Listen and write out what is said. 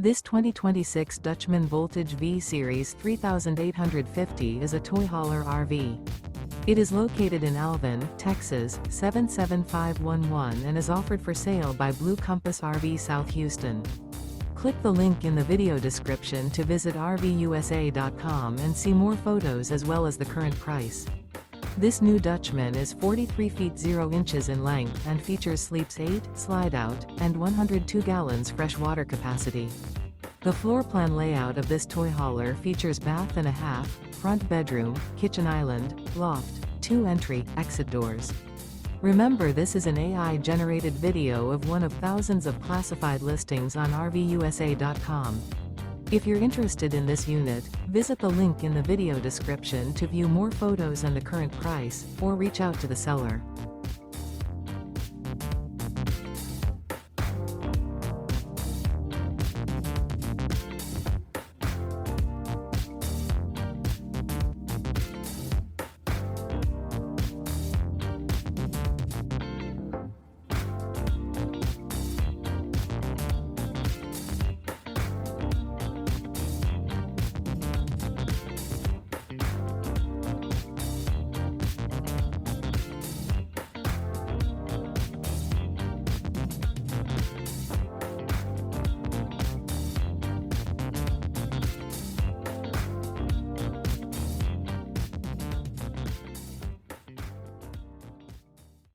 This 2026 Dutchmen Voltage V-Series 3850 is a toy hauler RV. It is located in Alvin, Texas, 77511 and is offered for sale by Blue Compass RV South Houston. Click the link in the video description to visit RVUSA.com and see more photos as well as the current price. This new Dutchman is 43 feet 0 inches in length and features sleeps 8, slide-out, and 102 gallons fresh water capacity. The floor plan layout of this toy hauler features bath and a half, front bedroom, kitchen island, loft, 2 entry, exit doors. Remember, this is an AI-generated video of one of thousands of classified listings on RVUSA.com. If you're interested in this unit, visit the link in the video description to view more photos and the current price, or reach out to the seller.